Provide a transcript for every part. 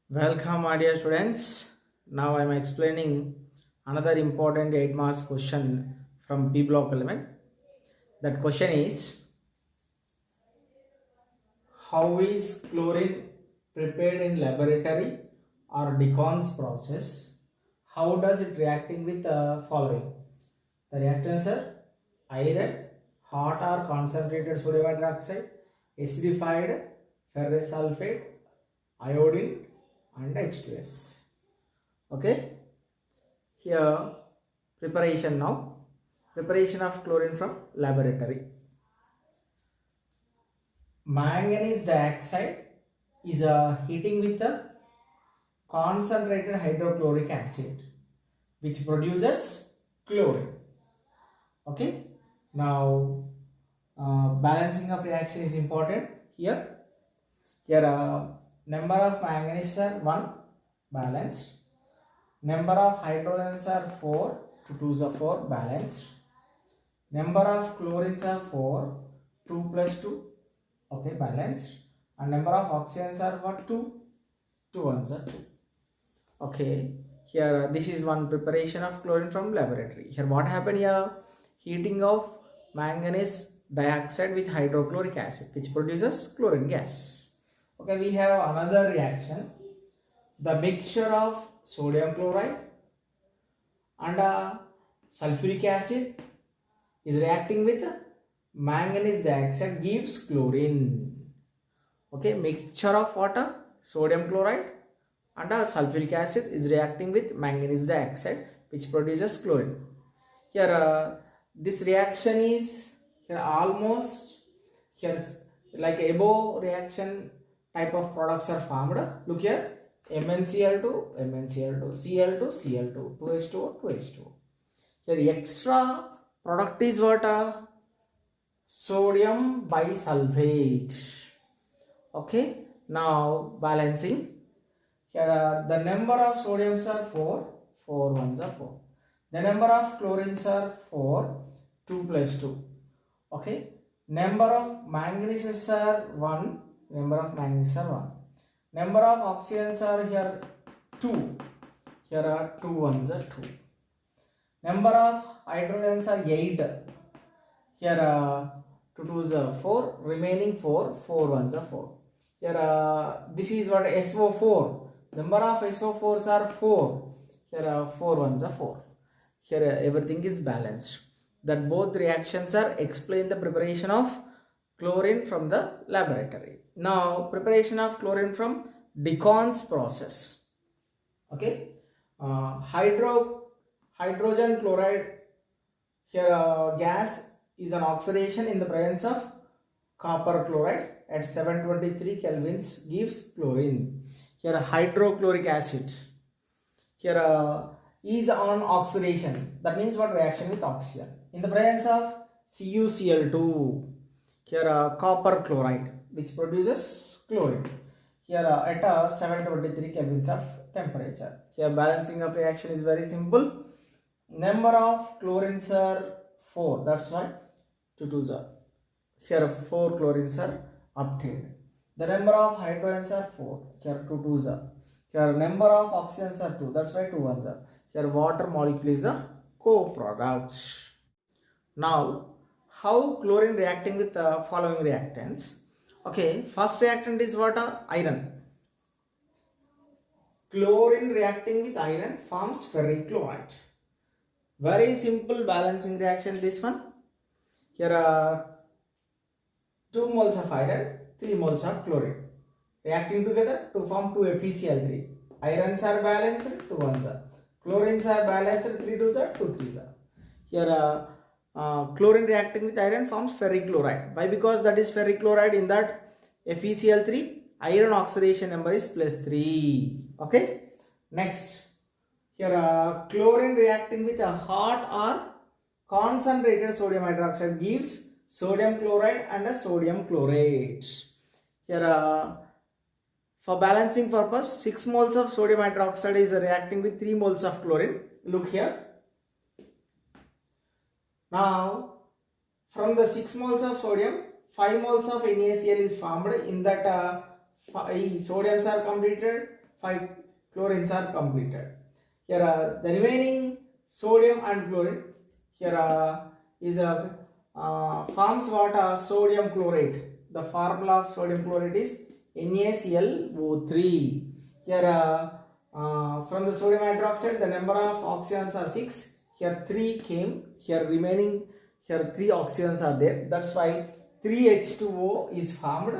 Welcome, my dear students. Now I am explaining another important 8 marks question from B block element. That question is, how is chlorine prepared in laboratory or Decon's process? How does it reacting with the following? The reactants are iron, hot or concentrated sodium hydroxide, acidified ferrous sulfate, iodine and H2S. Okay, here preparation now. Preparation of chlorine from laboratory. Manganese dioxide is heating with a concentrated hydrochloric acid which produces chlorine. Okay, now balancing of reaction is important here. Here number of manganese are 1 balanced, number of hydrogens are 4, 2 2s are 4 balanced, number of chlorines are 4, 2 plus 2, okay, balanced, and number of oxygens are what? 2, 2 1s are 2. Okay, here this is one preparation of chlorine from laboratory. Here what happened here? Heating of manganese dioxide with hydrochloric acid which produces chlorine gas. Okay, we have another reaction. The mixture of sodium chloride and sulfuric acid is reacting with manganese dioxide gives chlorine. Okay, mixture of water, sodium chloride and sulfuric acid is reacting with manganese dioxide which produces chlorine. Here this reaction is here almost here like above reaction type of products are formed. Look here, MnCl2, MnCl2, Cl2, Cl2, 2H2O, 2H2O. Here extra product is what? Sodium bisulfate. Okay, now balancing. Here the number of sodiums are 4, 4 1s are 4. The number of chlorines are 4, 2 plus 2. Okay, number of manganeses are 1, number of manganeses are 1. Number of oxygens are here 2. Here are 2 1s are 2. Number of hydrogens are 8. Here 2 2s are 4. Remaining 4, 4 1s are 4. Here this is what? SO4. Number of SO4s are 4. Here 4 1s are 4. Here everything is balanced. That both reactions are explain the preparation of chlorine from the laboratory. Now preparation of chlorine from Decon's process. Okay, hydrogen chloride here gas is an oxidation in the presence of copper chloride at 723 kelvins gives chlorine. Here hydrochloric acid here is on oxidation. That means what? Reaction with oxygen in the presence of CuCl2. Here copper chloride which produces chlorine. Here at 723 kelvins of temperature. Here balancing of reaction is very simple. Number of chlorines are 4. That's why 2 2s are. Here 4 chlorines are obtained. The number of hydrogens are 4. Here 2 2s are. Here number of oxygens are 2. That's why 2 1s are. Here water molecule is a co-product. Now how chlorine reacting with the following reactants? Okay, first reactant is what? Iron. Chlorine reacting with iron forms ferric chloride. Very simple balancing reaction this one. Here are 2 moles of iron, 3 moles of chlorine reacting together to form 2 FeCl3. Irons are balanced, 2 1s are. Chlorines are balanced, 3 2s are, 2 3s are. Here chlorine reacting with iron forms ferric chloride. Why? Because that is ferric chloride. In that FeCl3 iron oxidation number is +3. Okay, next here chlorine reacting with a hot or concentrated sodium hydroxide gives sodium chloride and a sodium chlorate. Here for balancing purpose 6 moles of sodium hydroxide is reacting with 3 moles of chlorine. Look here. Now from the 6 moles of sodium 5 moles of NaCl is formed. In that 5 sodiums are completed, 5 chlorines are completed. Here the remaining sodium and chlorine here is a forms what sodium chlorate. The formula of sodium chlorate is NaClO3. Here from the sodium hydroxide the number of oxygens are 6. Here 3 came. Here remaining here 3 oxygens are there. That's why 3H2O is formed.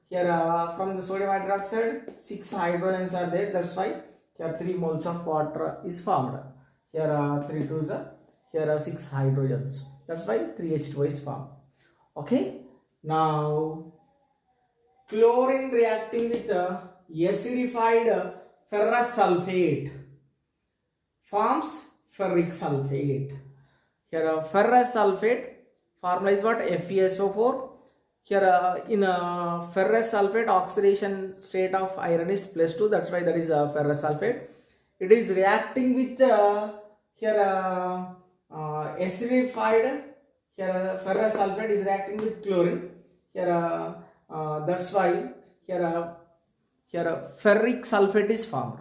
Here from the sodium hydroxide 6 hydrogens are there. That's why here 3 moles of water is formed. Here 3 2s are here are 6 hydrogens. That's why 3H2O is formed. Okay. Now chlorine reacting with acidified ferrous sulfate forms ferric sulfate. Here ferrous sulfate formula is what? FeSO4. Here in ferrous sulfate oxidation state of iron is +2. That's why that is ferrous sulfate. It is reacting with here acidified. Here ferrous sulfate is reacting with chlorine. Here that's why here ferric sulfate is formed.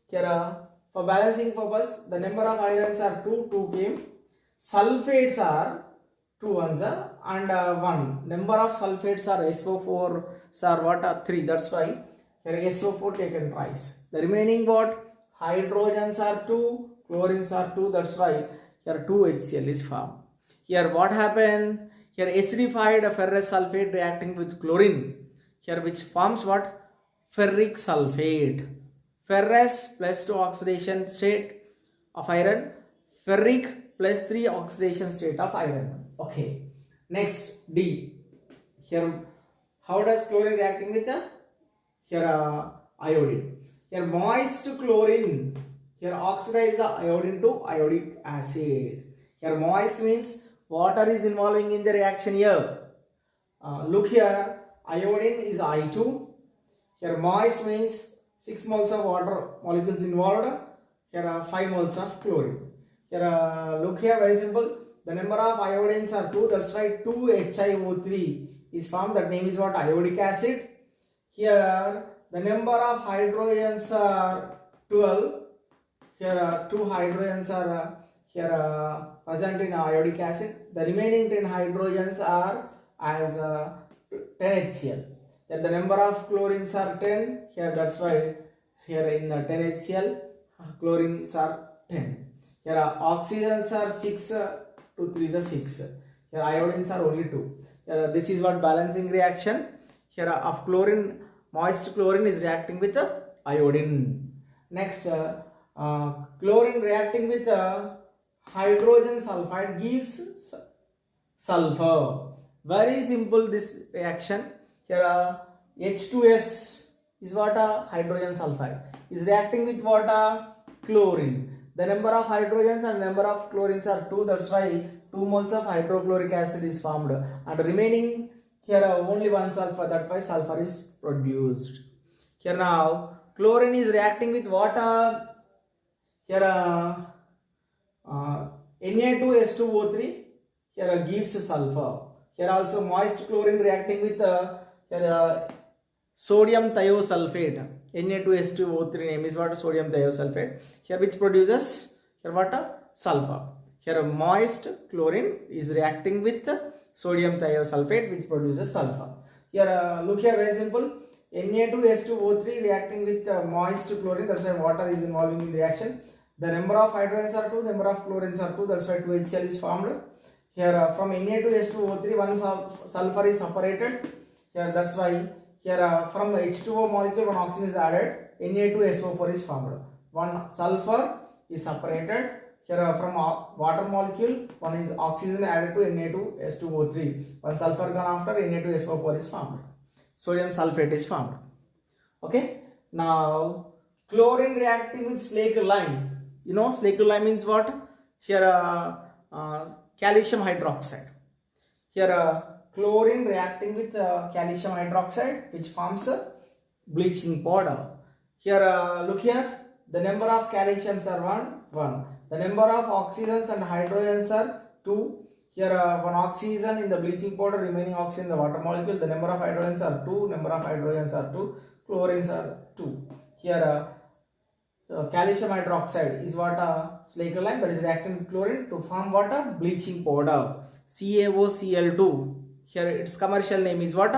Here for balancing purpose the number of irons are 2 came. Sulfates are 2 ones and 1. Number of sulfates are SO4 are what are 3. That's why here SO4 taken twice. The remaining what? Hydrogens are 2, chlorines are 2. That's why here 2 HCl is formed. Here what happened? Here acidified ferrous sulfate reacting with chlorine. Here which forms what? Ferric sulfate. Ferrous +2 oxidation state of iron. Ferric +3 oxidation state of iron. Okay. Next D. Here how does chlorine reacting with here iodine? Here moist chlorine here oxidize the iodine to iodic acid. Here moist means water is involving in the reaction here. Look here, iodine is I2. Here moist means 6 moles of water molecules involved. Here are 5 moles of chlorine. Here look here, very simple. The number of iodines are 2. That's why 2HiO3 is formed. That name is what? Iodic acid. Here the number of hydrogens are 12. Here 2 hydrogens are present in iodic acid. The remaining 10 hydrogens are as 10 HCl. Here the number of chlorines are 10. Here that's why here in 10 HCl chlorines are 10. Here oxygens are 6, 2 3 is 6. Here iodines are only 2. This is what balancing reaction. Here of chlorine, moist chlorine is reacting with iodine. Next chlorine reacting with hydrogen sulfide gives sulfur. Very simple this reaction. Here H2S is what? Hydrogen sulfide is reacting with what? Chlorine. The number of hydrogens and number of chlorines are 2. That's why 2 moles of hydrochloric acid is formed, and remaining here only 1 sulfur. That's why sulfur is produced. Here now chlorine is reacting with water. Here Na2S2O3 here gives sulfur. Here also moist chlorine reacting with here sodium thiosulfate. Na2S2O3 name is what? Sodium thiosulfate. Here which produces here what? Sulfur. Here moist chlorine is reacting with sodium thiosulfate which produces sulfur. Here look here, very simple. Na2S2O3 reacting with moist chlorine. That's why water is involving in reaction. The number of hydrogens are 2, number of chlorines are 2. That's why 2HCl is formed. Here from Na2S2O3 one sulfur is separated. Here that's why here from H2O molecule one oxygen is added. Na2SO4 is formed. One sulfur is separated. Here from water molecule one is oxygen added to Na2S2O3. One sulfur gone after, Na2SO4 is formed. Sodium sulfate is formed. Okay. Now chlorine reacting with slaked lime. You know slaked lime means what? Here calcium hydroxide. Here chlorine reacting with calcium hydroxide which forms a bleaching powder. Here look here, the number of calciums are 1. The number of oxygens and hydrogens are 2. Here one oxygen in the bleaching powder, remaining oxygen in the water molecule. The number of hydrogens are 2, number of hydrogens are 2, chlorines are 2. Here calcium hydroxide is what slaked lime that is reacting with chlorine to form what bleaching powder, CaOCl2. Here its commercial name is what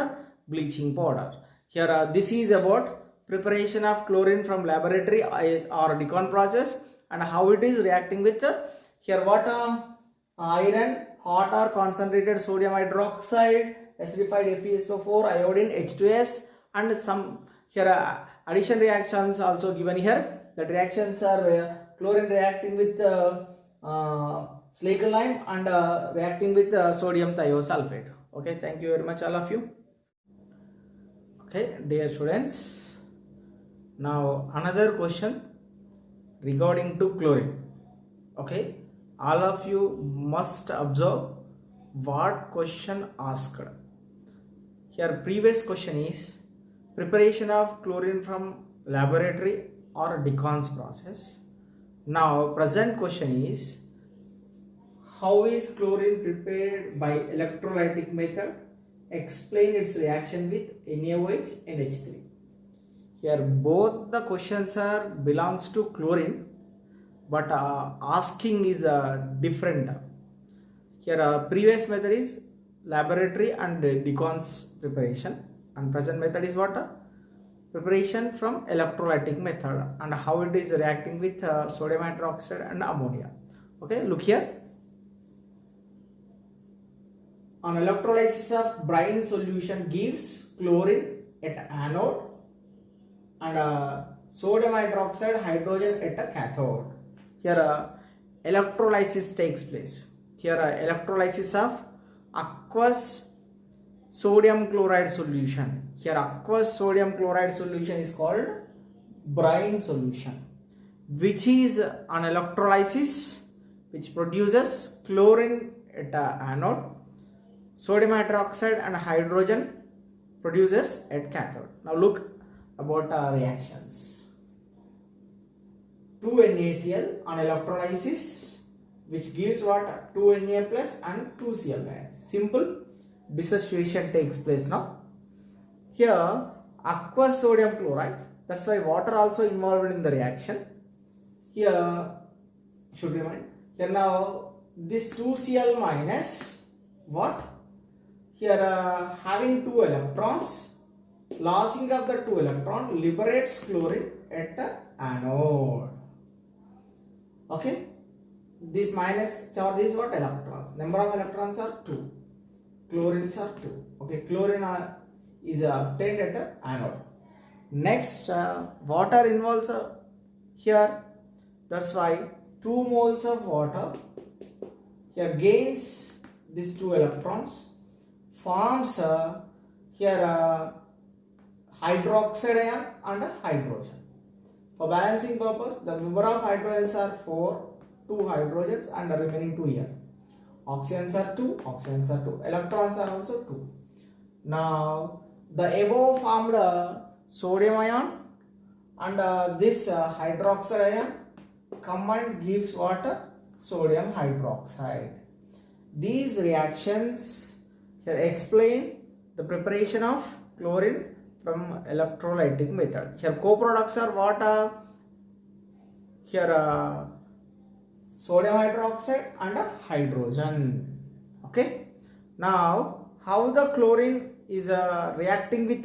bleaching powder. Here this is about preparation of chlorine from laboratory or Decon process, and how it is reacting with here what iron, hot or concentrated sodium hydroxide, acidified FeSO4, iodine, H2S, and some here addition reactions also given here. That reactions are chlorine reacting with slaked lime and reacting with sodium thiosulfate. Okay, thank you very much all of you. Okay, dear students, now another question regarding to chlorine. Okay, all of you must observe what question asked. Here previous question is preparation of chlorine from laboratory or Decon's process. Now present question is how is chlorine prepared by electrolytic method? Explain its reaction with NaOH and H3. Here both the questions are belongs to chlorine, but asking is different. Here previous method is laboratory and Decon's preparation, and present method is what? Preparation from electrolytic method, and how it is reacting with sodium hydroxide and ammonia. Okay, look here. On electrolysis of brine solution gives chlorine at anode and sodium hydroxide hydrogen at a cathode. Here electrolysis takes place. Here electrolysis of aqueous sodium chloride solution. Here aqueous sodium chloride solution is called brine solution, which is an electrolysis which produces chlorine at anode, sodium hydroxide and hydrogen produces at cathode. Now look about reactions. 2NaCl on electrolysis, which gives what? 2Na plus and 2Cl minus. Simple dissociation takes place now. Here aqueous sodium chloride, that's why water also involved in the reaction. Here should remind, here now this 2Cl minus what? Here having 2 electrons, losing of the 2 electron liberates chlorine at the anode. Okay, this minus charge is what? Electrons. Number of electrons are 2, chlorines are 2. Okay, chlorine is obtained at the anode. Next water involves here, that's why 2 moles of water here gains these 2 electrons, forms here hydroxide ion and hydrogen. For balancing purpose, the number of hydrogens are 4, 2 hydrogens and the remaining 2 here. Oxygens are 2, oxygens are 2, electrons are also 2. Now the above formed sodium ion and this hydroxide ion combined gives what? Sodium hydroxide. These reactions here explain the preparation of chlorine from electrolytic method. Here co-products are what? Here sodium hydroxide and hydrogen. Okay. Now how the chlorine is reacting with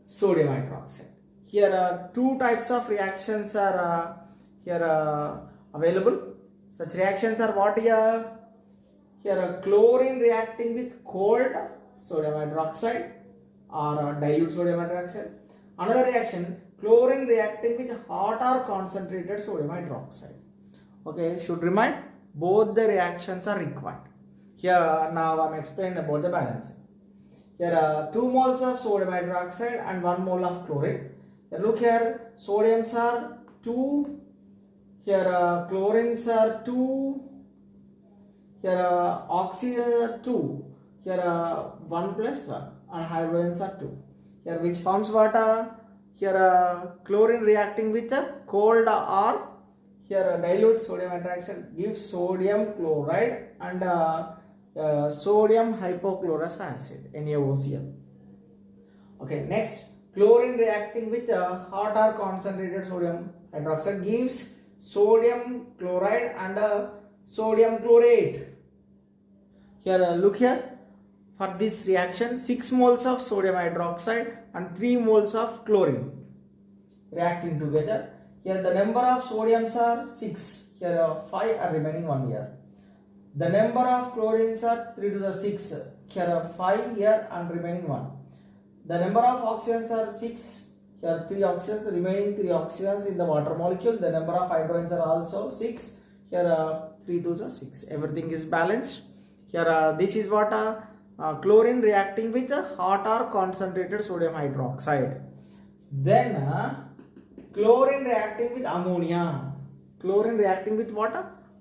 sodium hydroxide? Here 2 types of reactions are here available. Such reactions are what here? Here chlorine reacting with cold sodium hydroxide or dilute sodium hydroxide. Another reaction, chlorine reacting with hot or concentrated sodium hydroxide. Okay, should remind both the reactions are required. Here now I am explaining about the balance. Here are 2 moles of sodium hydroxide and 1 mole of chlorine. Here look here, sodiums are 2, here chlorines are 2, here oxygen are 2, here 1 plus 1 and hydrogens are 2. Here which forms what? Here chlorine reacting with cold or here dilute sodium hydroxide gives sodium chloride and sodium hypochlorous acid, NaOCl. Okay, next chlorine reacting with hot or concentrated sodium hydroxide gives sodium chloride and sodium chlorate. Here look here, for this reaction 6 moles of sodium hydroxide and 3 moles of chlorine reacting together. Here the number of sodiums are 6, here 5 are remaining 1 here. The number of chlorines are 3 to the 6, here 5 here and remaining 1. The number of oxygens are 6, here 3 oxygens, remaining 3 oxygens in the water molecule. The number of hydrogens are also 6, here 3 to the 6. Everything is balanced. Here this is what chlorine reacting with hot or concentrated sodium hydroxide. Then chlorine reacting with ammonia. Chlorine reacting with what?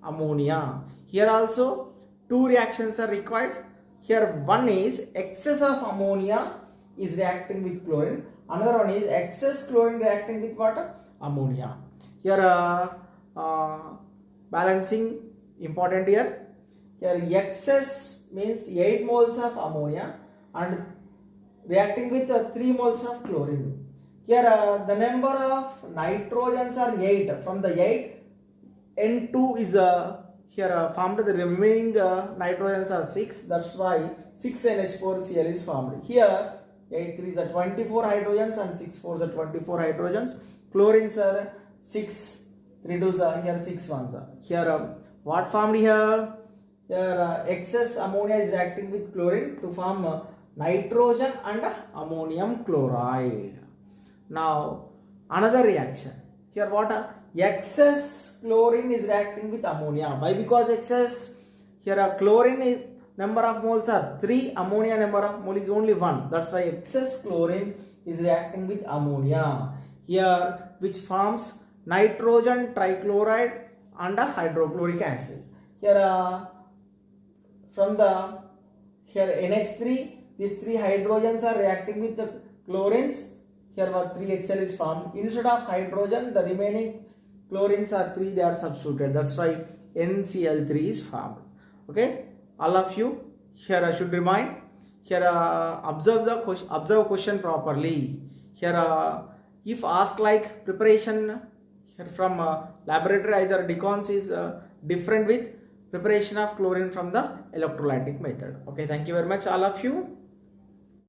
Ammonia. Here also 2 reactions are required. Here one is excess of ammonia is reacting with chlorine. Another one is excess chlorine reacting with what? Ammonia. Here balancing important here. Here excess means 8 moles of ammonia and reacting with 3 moles of chlorine. Here the number of nitrogens are 8. From the 8, N2 is formed. The remaining nitrogens are 6. That's why 6NH4Cl is formed. Here 8 3s are 24 hydrogens and 6 4s are 24 hydrogens. Chlorines are 6, 3 2s are here 6 1s are. Here what formed here? Here excess ammonia is reacting with chlorine to form nitrogen and ammonium chloride. Now another reaction. Here what? Excess chlorine is reacting with ammonia. Why? Because excess, here chlorine is, number of moles are 3, ammonia number of mole is only 1. That's why excess chlorine is reacting with ammonia. Here which forms nitrogen trichloride and hydrochloric acid. Here from the here NH3, these 3 hydrogens are reacting with the chlorines. Here 3HCl is formed. Instead of hydrogen, the remaining chlorines are 3, they are substituted. That's why NCl3 is formed. Okay, all of you here I should remind. Here observe question properly. Here if asked like preparation here from laboratory, either Decons is different with preparation of chlorine from the electrolytic method. Okay, thank you very much all of you.